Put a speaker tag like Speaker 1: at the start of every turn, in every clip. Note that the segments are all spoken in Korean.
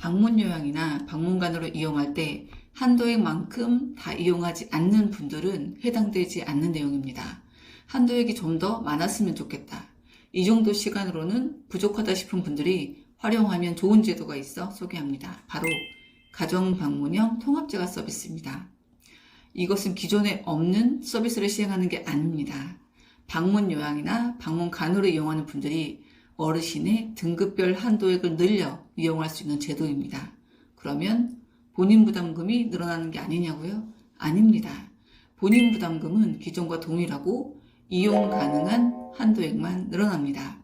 Speaker 1: 방문 요양이나 방문관으로 이용할 때 한도액만큼 다 이용하지 않는 분들은 해당되지 않는 내용입니다. 한도액이 좀 더 많았으면 좋겠다. 이 정도 시간으로는 부족하다 싶은 분들이 활용하면 좋은 제도가 있어 소개합니다. 바로 가정방문형 통합재가 서비스입니다. 이것은 기존에 없는 서비스를 시행하는 게 아닙니다. 방문 요양이나 방문간으로 이용하는 분들이 어르신의 등급별 한도액을 늘려 이용할 수 있는 제도입니다. 그러면 본인 부담금이 늘어나는 게 아니냐고요? 아닙니다. 본인 부담금은 기존과 동일하고 이용 가능한 한도액만 늘어납니다.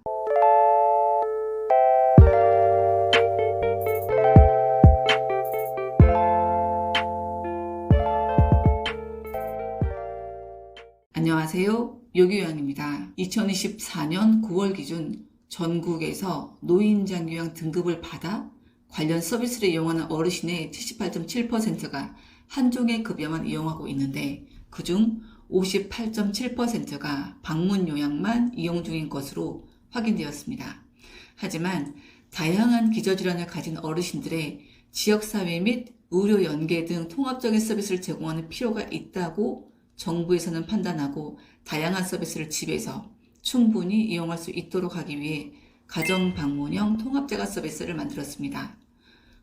Speaker 1: 안녕하세요. 요기요양입니다. 2024년 9월 기준 전국에서 노인장기요양 등급을 받아 관련 서비스를 이용하는 어르신의 78.7%가 한종의 급여만 이용하고 있는데 그중 58.7%가 방문 요양만 이용 중인 것으로 확인되었습니다. 하지만 다양한 기저질환을 가진 어르신들의 지역사회 및 의료 연계 등 통합적인 서비스를 제공하는 필요가 있다고 정부에서는 판단하고 다양한 서비스를 집에서 충분히 이용할 수 있도록 하기 위해 가정방문형 통합재가 서비스를 만들었습니다.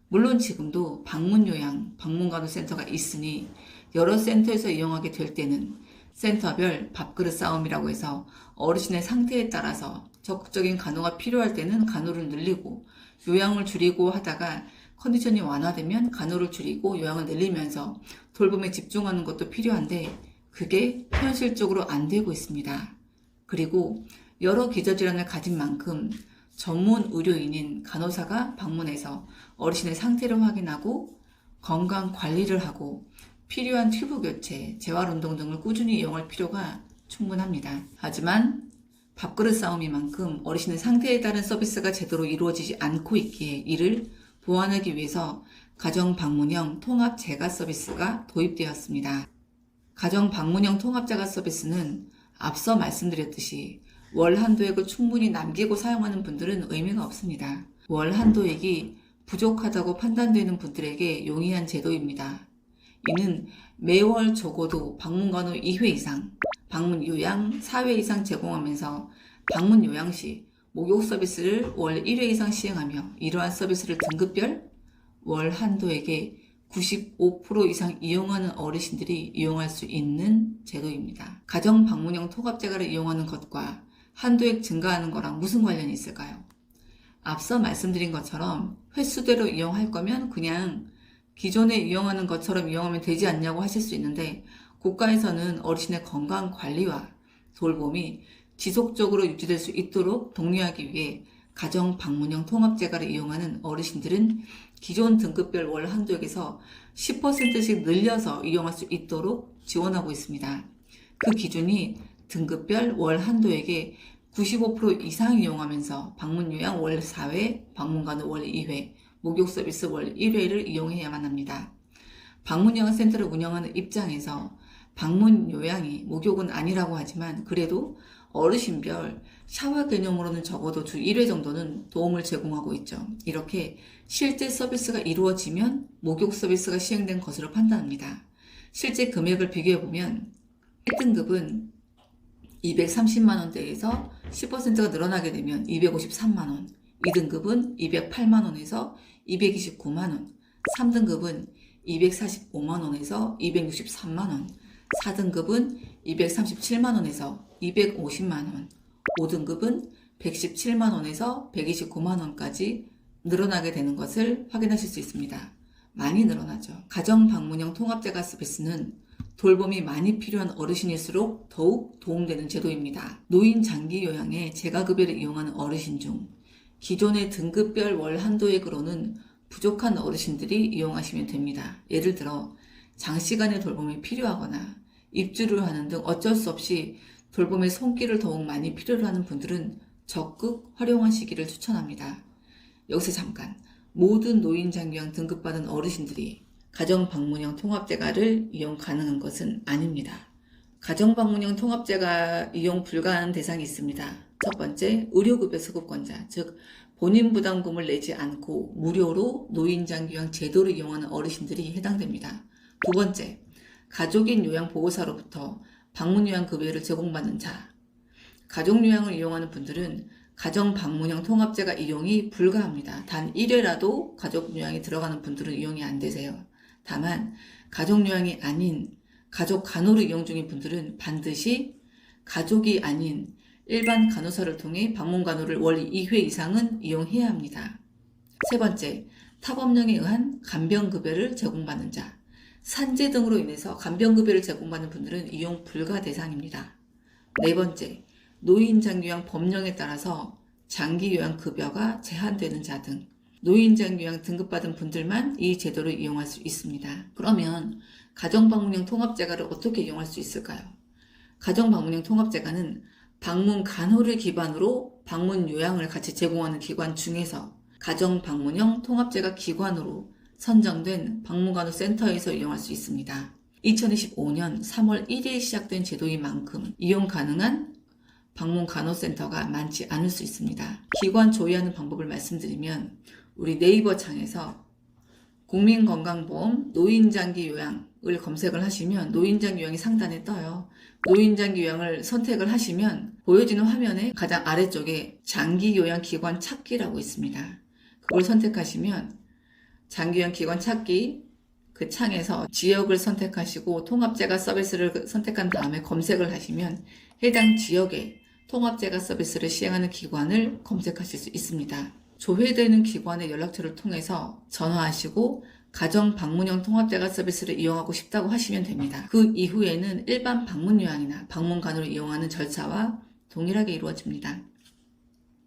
Speaker 1: 물론 지금도 방문요양, 방문간호센터가 있으니 여러 센터에서 이용하게 될 때는 센터별 밥그릇 싸움이라고 해서 어르신의 상태에 따라서 적극적인 간호가 필요할 때는 간호를 늘리고 요양을 줄이고 하다가 컨디션이 완화되면 간호를 줄이고 요양을 늘리면서 돌봄에 집중하는 것도 필요한데 그게 현실적으로 안 되고 있습니다. 그리고 여러 기저질환을 가진 만큼 전문 의료인인 간호사가 방문해서 어르신의 상태를 확인하고 건강 관리를 하고 필요한 튜브 교체, 재활운동 등을 꾸준히 이용할 필요가 충분합니다. 하지만 밥그릇 싸움이만큼 어르신의 상태에 따른 서비스가 제대로 이루어지지 않고 있기에 이를 보완하기 위해서 가정방문형 통합 재가 서비스가 도입되었습니다. 가정방문형 통합 재가 서비스는 앞서 말씀드렸듯이 월 한도액을 충분히 남기고 사용하는 분들은 의미가 없습니다. 월 한도액이 부족하다고 판단되는 분들에게 용이한 제도입니다. 이는 매월 적어도 방문간호 2회 이상, 방문 요양 4회 이상 제공하면서 방문 요양 시 목욕 서비스를 월 1회 이상 시행하며 이러한 서비스를 등급별 월 한도액의 95% 이상 이용하는 어르신들이 이용할 수 있는 제도입니다. 가정 방문형 통합재가를 이용하는 것과 한도액 증가하는 거랑 무슨 관련이 있을까요? 앞서 말씀드린 것처럼 횟수대로 이용할 거면 그냥 기존에 이용하는 것처럼 이용하면 되지 않냐고 하실 수 있는데 국가에서는 어르신의 건강 관리와 돌봄이 지속적으로 유지될 수 있도록 독려하기 위해 가정 방문형 통합재가를 이용하는 어르신들은 기존 등급별 월 한도액에서 10%씩 늘려서 이용할 수 있도록 지원하고 있습니다. 그 기준이 등급별 월 한도액의 95% 이상 이용하면서 방문 요양 월 4회, 방문간호 월 2회, 목욕 서비스 월 1회를 이용해야만 합니다. 방문 요양 센터를 운영하는 입장에서 방문 요양이 목욕은 아니라고 하지만 그래도 어르신별 샤워 개념으로는 적어도 주 1회 정도는 도움을 제공하고 있죠. 이렇게 실제 서비스가 이루어지면 목욕 서비스가 시행된 것으로 판단합니다. 실제 금액을 비교해보면 1등급은 230만원대에서 10%가 늘어나게 되면 253만원, 2등급은 208만원에서 229만원, 3등급은 245만원에서 263만원, 4등급은 237만원에서 250만원, 5등급은 117만원에서 129만원까지 늘어나게 되는 것을 확인하실 수 있습니다. 많이 늘어나죠. 가정방문형 통합재가 서비스는 돌봄이 많이 필요한 어르신일수록 더욱 도움되는 제도입니다. 노인 장기 요양에 재가급여를 이용하는 어르신 중 기존의 등급별 월 한도액으로는 부족한 어르신들이 이용하시면 됩니다. 예를 들어 장시간의 돌봄이 필요하거나 입주를 하는 등 어쩔 수 없이 돌봄의 손길을 더욱 많이 필요로 하는 분들은 적극 활용하시기를 추천합니다. 여기서 잠깐, 모든 노인장기요양 등급받은 어르신들이 가정방문형 통합재가를 이용 가능한 것은 아닙니다. 가정방문형 통합재가 이용 불가한 대상이 있습니다. 첫 번째, 의료급여 수급권자, 즉 본인 부담금을 내지 않고 무료로 노인장기요양 제도를 이용하는 어르신들이 해당됩니다. 두 번째, 가족인 요양보호사로부터 방문요양급여를 제공받는 자. 가족요양을 이용하는 분들은 가정방문형 통합제가 이용이 불가합니다. 단 1회라도 가족요양에 들어가는 분들은 이용이 안 되세요. 다만 가족요양이 아닌 가족 간호를 이용 중인 분들은 반드시 가족이 아닌 일반 간호사를 통해 방문간호를 월 2회 이상은 이용해야 합니다. 세 번째, 타법령에 의한 간병급여를 제공받는 자. 산재 등으로 인해서 간병급여를 제공받는 분들은 이용 불가 대상입니다. 네 번째, 노인장기요양 법령에 따라서 장기요양급여가 제한되는 자 등 노인장기요양 등급받은 분들만 이 제도를 이용할 수 있습니다. 그러면 가정방문형 통합재가를 어떻게 이용할 수 있을까요? 가정방문형 통합재가는 방문 간호를 기반으로 방문 요양을 같이 제공하는 기관 중에서 가정방문형 통합재가 기관으로 선정된 방문간호센터에서 이용할 수 있습니다. 2025년 3월 1일에 시작된 제도인 만큼 이용 가능한 방문간호센터가 많지 않을 수 있습니다. 기관 조회하는 방법을 말씀드리면 우리 네이버 창에서 국민건강보험 노인장기요양을 검색을 하시면 노인장기요양이 상단에 떠요. 노인장기요양을 선택을 하시면 보여지는 화면에 가장 아래쪽에 장기요양기관 찾기라고 있습니다. 그걸 선택하시면 장기요양기관 찾기 그 창에서 지역을 선택하시고 통합재가 서비스를 선택한 다음에 검색을 하시면 해당 지역에 통합재가 서비스를 시행하는 기관을 검색하실 수 있습니다. 조회되는 기관의 연락처를 통해서 전화하시고 가정 방문형 통합재가 서비스를 이용하고 싶다고 하시면 됩니다. 그 이후에는 일반 방문요양이나 방문간호를 이용하는 절차와 동일하게 이루어집니다.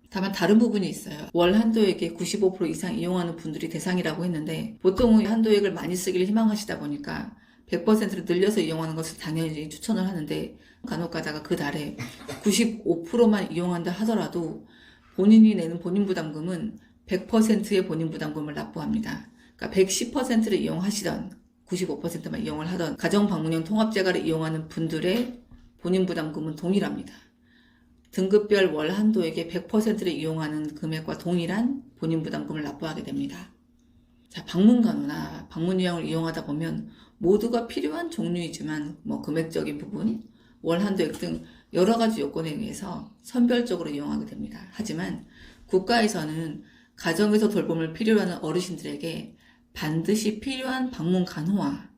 Speaker 1: 다만 다른 부분이 있어요. 월 한도액의 95% 이상 이용하는 분들이 대상이라고 했는데 보통은 한도액을 많이 쓰기를 희망하시다 보니까 100%를 늘려서 이용하는 것을 당연히 추천을 하는데 간혹 가다가 그 달에 95%만 이용한다 하더라도 본인이 내는 본인 부담금은 100%의 본인 부담금을 납부합니다. 그러니까 110%를 이용하시던 95%만 이용을 하던 가정방문형 통합재가를 이용하는 분들의 본인 부담금은 동일합니다. 등급별 월 한도액의 100%를 이용하는 금액과 동일한 본인 부담금을 납부하게 됩니다. 자, 방문간호나 방문요양을 이용하다 보면 모두가 필요한 종류이지만 금액적인 부분, 월 한도액 등 여러 가지 요건에 의해서 선별적으로 이용하게 됩니다. 하지만 국가에서는 가정에서 돌봄을 필요로 하는 어르신들에게 반드시 필요한 방문간호와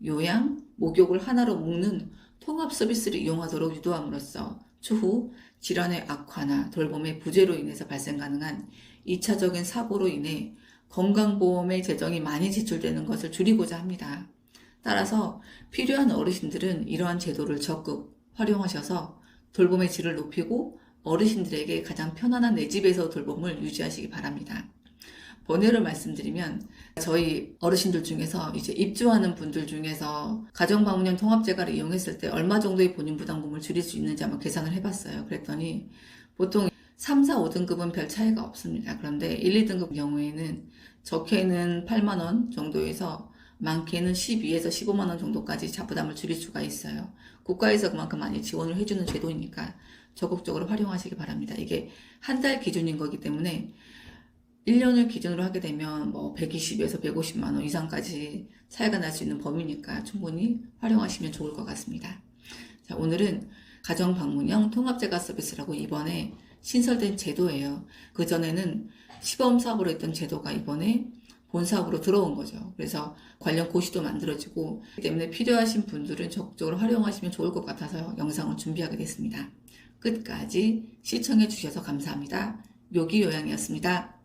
Speaker 1: 요양, 목욕을 하나로 묶는 통합 서비스를 이용하도록 유도함으로써 추후 질환의 악화나 돌봄의 부재로 인해서 발생 가능한 2차적인 사고로 인해 건강보험의 재정이 많이 지출되는 것을 줄이고자 합니다. 따라서 필요한 어르신들은 이러한 제도를 적극 활용하셔서 돌봄의 질을 높이고 어르신들에게 가장 편안한 내 집에서 돌봄을 유지하시기 바랍니다. 번외로 말씀드리면 저희 어르신들 중에서 이제 입주하는 분들 중에서 가정방문형 통합재가를 이용했을 때 얼마 정도의 본인 부담금을 줄일 수 있는지 한번 계산을 해봤어요. 그랬더니 보통 3, 4, 5등급은 별 차이가 없습니다. 그런데 1, 2등급 경우에는 적게는 8만 원 정도에서 많게는 12에서 15만 원 정도까지 자부담을 줄일 수가 있어요. 국가에서 그만큼 많이 지원을 해주는 제도이니까 적극적으로 활용하시기 바랍니다. 이게 한 달 기준인 거기 때문에 1년을 기준으로 하게 되면 120에서 150만 원 이상까지 차이가 날 수 있는 범위니까 충분히 활용하시면 좋을 것 같습니다. 자, 오늘은 가정방문형 통합재가 서비스라고 이번에 신설된 제도예요. 그전에는 시범사업으로 했던 제도가 이번에 본사업으로 들어온 거죠. 그래서 관련 고시도 만들어지고 때문에 필요하신 분들은 적극적으로 활용하시면 좋을 것 같아서 영상을 준비하게 됐습니다. 끝까지 시청해 주셔서 감사합니다. 묘기요양이었습니다.